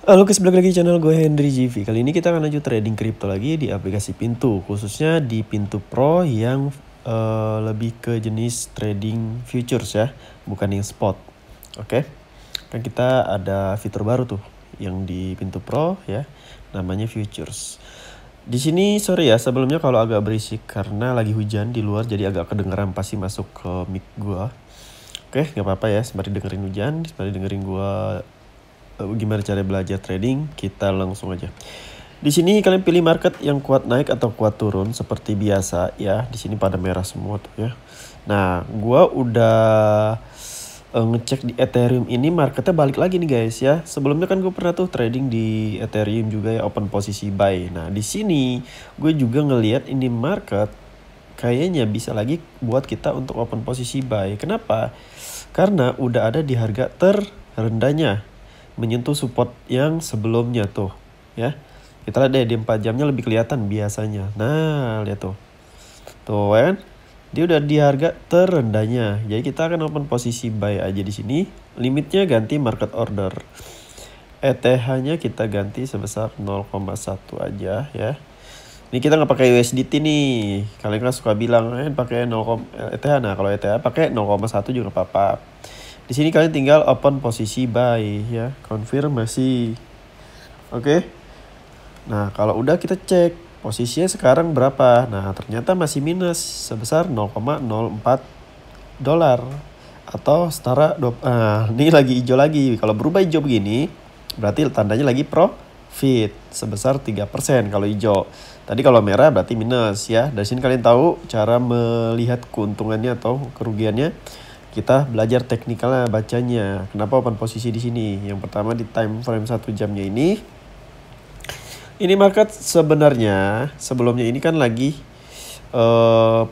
Halo guys, balik lagi di channel gue Henry GV. Kali ini kita akan lanjut trading crypto lagi di aplikasi Pintu, khususnya di Pintu Pro yang lebih ke jenis trading futures ya, bukan yang spot. Oke. Kan kita ada fitur baru tuh yang di Pintu Pro ya, namanya futures. Di sini sorry ya sebelumnya kalau agak berisik karena lagi hujan di luar, jadi agak kedengeran pasti masuk ke mic gue. Oke, nggak apa-apa ya, sembari dengerin hujan, sembari dengerin gue gimana cara belajar trading, kita langsung aja. Di sini kalian pilih market yang kuat naik atau kuat turun seperti biasa ya. Di sini pada merah semua tuh ya. Nah, gua udah ngecek di Ethereum ini marketnya balik lagi nih guys ya. Sebelumnya kan gue pernah tuh trading di Ethereum juga ya, open posisi buy. Nah, di sini gue juga ngelihat ini market kayaknya bisa lagi buat kita untuk open posisi buy. Kenapa? Karena udah ada di harga terendahnya, menyentuh support yang sebelumnya tuh ya. Kita lihat deh di 4 jamnya lebih kelihatan biasanya. Nah, lihat tuh. Tuh kan? Dia udah di harga terendahnya. Jadi kita akan open posisi buy aja di sini. Limitnya ganti market order. ETH-nya kita ganti sebesar 0,1 aja ya. Ini kita nggak pakai USDT nih. Kalian kan suka bilang pakai 0, ETH. Nah, kalau ETH pakai 0,1 juga apa-apa. Di sini kalian tinggal open posisi buy ya, konfirmasi. Oke. Nah, kalau udah kita cek posisinya sekarang berapa. Nah, ternyata masih minus sebesar 0,04 dolar atau setara ini lagi hijau lagi. Kalau berubah hijau begini, berarti tandanya lagi profit sebesar 3% kalau hijau. Tadi kalau merah berarti minus ya. Dari sini kalian tahu cara melihat keuntungannya atau kerugiannya. Kita belajar teknikalnya bacanya. Kenapa open posisi di sini? Yang pertama di time frame 1 jamnya ini. Ini market sebenarnya sebelumnya ini kan lagi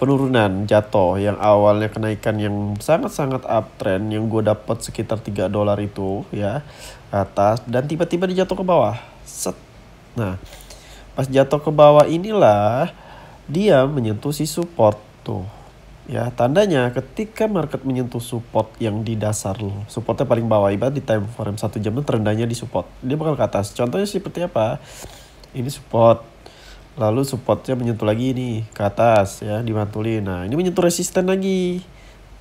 penurunan jatuh, yang awalnya kenaikan yang sangat-sangat uptrend yang gue dapat sekitar 3 dolar itu ya atas, dan tiba-tiba dijatuh ke bawah. Set. Nah, pas jatuh ke bawah inilah dia menyentuh si support tuh. Ya, tandanya ketika market menyentuh support yang di dasar lo, supportnya paling bawah, ibarat di time frame 1 jam itu terendahnya di support, dia bakal ke atas. Contohnya seperti apa? Ini support, lalu supportnya menyentuh lagi nih ke atas ya, dimantulin. Nah, ini menyentuh resisten lagi.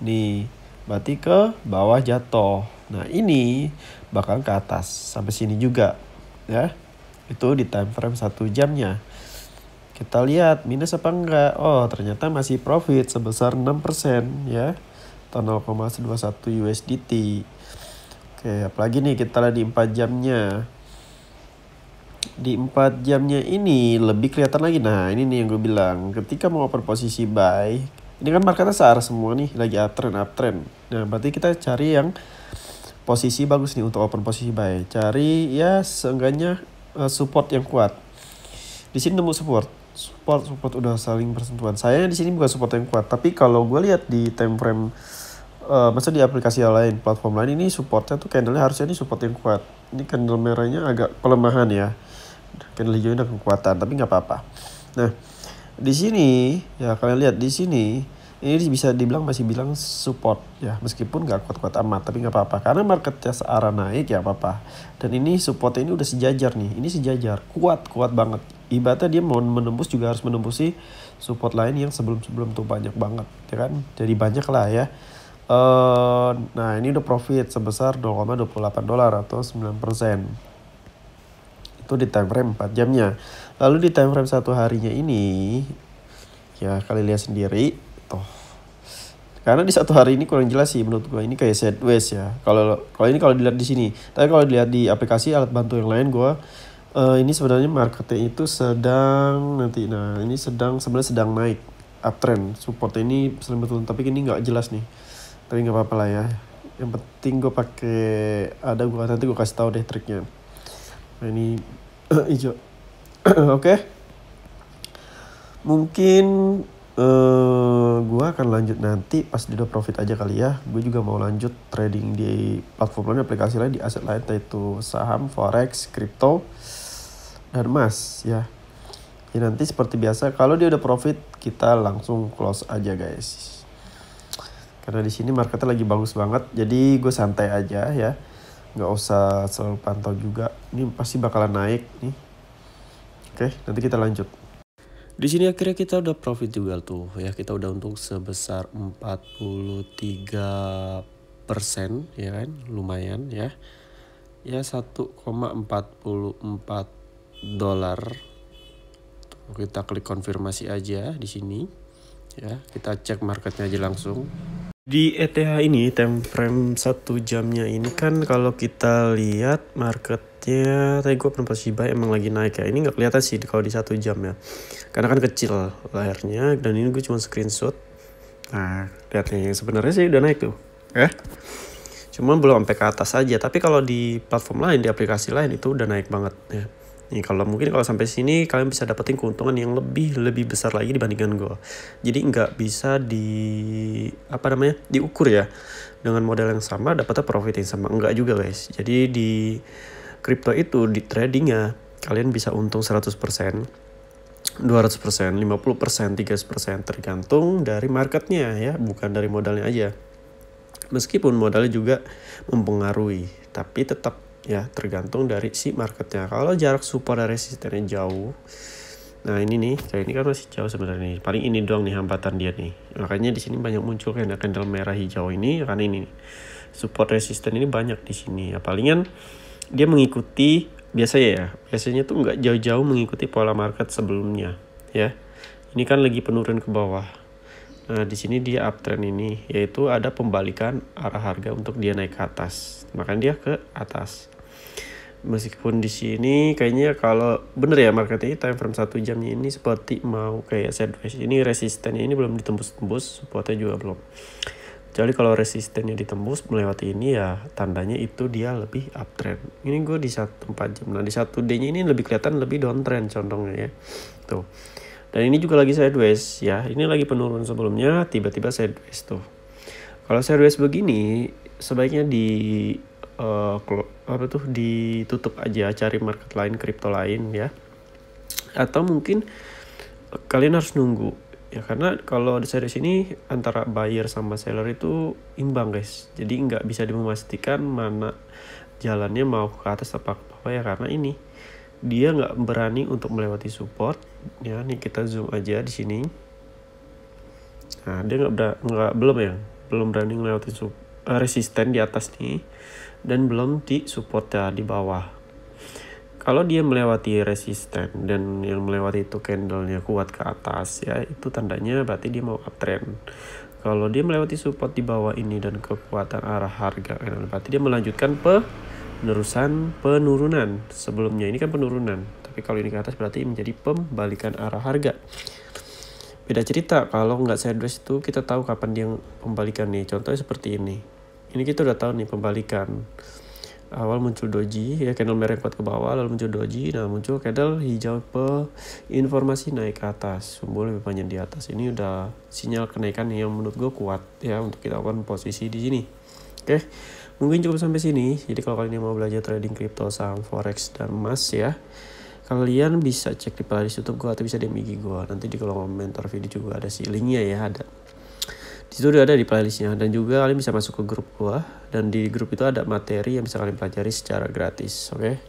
Nih, berarti ke bawah jatuh. Nah, ini bakal ke atas sampai sini juga ya. Itu di time frame 1 jamnya. Kita lihat minus apa enggak. Oh, ternyata masih profit sebesar 6% ya. Atau 0,21 USDT. Oke, apalagi nih kita lihat di 4 jamnya. Di 4 jamnya ini lebih kelihatan lagi. Nah, ini nih yang gue bilang. Ketika mau open posisi buy, ini kan marketnya searah semua nih, lagi uptrend. Nah, berarti kita cari yang posisi bagus nih untuk open posisi buy. Cari ya seenggaknya support yang kuat. Di sini nemu support udah saling bersentuhan. Saya di sini bukan support yang kuat, tapi kalau gue lihat di time frame masa di aplikasi lain, platform lain, ini supportnya tuh candlenya harusnya ini support yang kuat. Ini candle merahnya agak pelemahan ya, candle hijaunya udah kekuatan, tapi nggak apa-apa. Nah, di sini ya kalian lihat di sini ini bisa dibilang masih bilang support ya, meskipun nggak kuat-kuat amat, tapi nggak apa-apa karena marketnya searah naik ya apa-apa. Dan ini supportnya ini udah sejajar nih, ini sejajar, kuat banget. Ibaratnya dia mau menembus juga harus menembusi support lain yang sebelum-sebelum tuh banyak banget ya kan, jadi banyak lah ya. Nah, ini udah profit sebesar 0,28 dolar atau 9%. Itu di time frame 4 jamnya. Lalu di time frame 1 harinya ini ya kalian lihat sendiri tuh. Karena di 1 hari ini kurang jelas sih menurut gue, ini kayak sideways ya. Kalau ini kalau dilihat di sini. Tapi kalau dilihat di aplikasi alat bantu yang lain gue ini sebenarnya marketnya itu sedang sebenarnya sedang naik uptrend. Supportnya ini sering betul, tapi ini nggak jelas nih. Tapi nggak apa-apa lah ya. Yang penting gue pakai nanti gue kasih tahu deh triknya. Nah, ini hijau. Oke. Mungkin gue akan lanjut nanti pas di udah profit aja kali ya. Gue juga mau lanjut trading di platform lain, aplikasi lain, di aset lain, yaitu saham, forex, crypto, dan emas ya. Ya nanti seperti biasa kalau dia udah profit kita langsung close aja guys. Karena di sini marketnya lagi bagus banget, jadi gue santai aja ya. nggak usah selalu pantau juga. Ini pasti bakalan naik nih. Oke, nanti kita lanjut. Di sini akhirnya kita udah profit juga tuh ya, kita udah untung sebesar 43%, ya kan, lumayan ya. Ya 1,44 dolar. Kita klik konfirmasi aja di sini ya, kita cek marketnya aja langsung. Di ETH ini time frame 1 jamnya ini kan kalau kita lihat marketnya tadi gue pernah buy emang lagi naik ya. Ini nggak kelihatan sih kalau di 1 jam ya, karena kan kecil layarnya, dan ini gue cuma screenshot. Nah lihat nih, sebenarnya sih udah naik tuh ya, cuma belum sampai ke atas aja. Tapi kalau di platform lain, di aplikasi lain itu udah naik banget ya. Nih kalau sampai sini kalian bisa dapetin keuntungan yang lebih besar lagi dibandingkan gue. Jadi nggak bisa diukur ya dengan modal yang sama dapatnya profit yang sama, enggak juga guys. Jadi di crypto itu di tradingnya kalian bisa untung 100%, 200%, 50%, 300%, tergantung dari marketnya ya, bukan dari modalnya aja. Meskipun modalnya juga mempengaruhi, tapi tetap ya tergantung dari si marketnya. Kalau jarak support dan resistennya jauh, nah ini nih, kayak ini kan masih jauh sebenarnya nih. Paling ini doang nih hambatan dia nih. Makanya di sini banyak muncul kayak candle merah hijau ini, karena ini support resisten ini banyak di sini. Ya palingan dia mengikuti biasanya tuh nggak jauh-jauh mengikuti pola market sebelumnya ya. Ini kan lagi penurun ke bawah. Nah di sini dia uptrend ini, yaitu ada pembalikan arah harga untuk dia naik ke atas. Makanya dia ke atas. Meskipun di sini kayaknya kalau bener ya marketnya time frame 1 jamnya ini seperti mau kayak sideways. Ini resistennya ini belum ditembus-tembus, supportnya juga belum. Jadi kalau resistennya ditembus melewati ini ya tandanya itu dia lebih uptrend. Ini gue di 4 jam. Nah di 1 D-nya ini lebih kelihatan lebih downtrend condongnya ya. Tuh. Dan ini juga lagi sideways ya. Ini lagi penurun sebelumnya, tiba-tiba sideways tuh. Kalau sideways begini sebaiknya ditutup aja, cari market lain, kripto lain ya. Atau mungkin kalian harus nunggu ya, karena kalau di series ini antara buyer sama seller itu imbang guys. Jadi nggak bisa memastikan mana jalannya mau ke atas apa ke bawah ya, karena ini dia nggak berani untuk melewati support ya. Nih kita zoom aja di sini. Nah dia belum berani melewati resisten di atas nih, dan belum di support ya di bawah. Kalau dia melewati resisten dan yang melewati itu candlenya kuat ke atas ya, itu tandanya berarti dia mau uptrend. Kalau dia melewati support di bawah ini dan kekuatan arah harga, berarti dia melanjutkan penurunan. Sebelumnya ini kan penurunan, tapi kalau ini ke atas berarti menjadi pembalikan arah harga. Beda cerita kalau nggak sideways itu kita tahu kapan dia pembalikan nih. Contohnya seperti ini. Ini kita udah tahu nih pembalikan. Awal muncul doji ya, candle merah kuat ke bawah, lalu muncul doji, nah muncul candle hijau informasi naik ke atas, sumbu lebih panjang di atas. Ini udah sinyal kenaikan yang menurut gue kuat ya untuk kita lakukan posisi di sini. Oke, mungkin cukup sampai sini. Jadi kalau kalian mau belajar trading kripto, saham, forex, dan emas ya, kalian bisa cek di playlist YouTube gue atau bisa DM IG gue. Nanti di kolom komentar video juga ada sih linknya ya, ada. Di situ udah ada di playlistnya, dan juga kalian bisa masuk ke grup gua, dan di grup itu ada materi yang bisa kalian pelajari secara gratis, oke?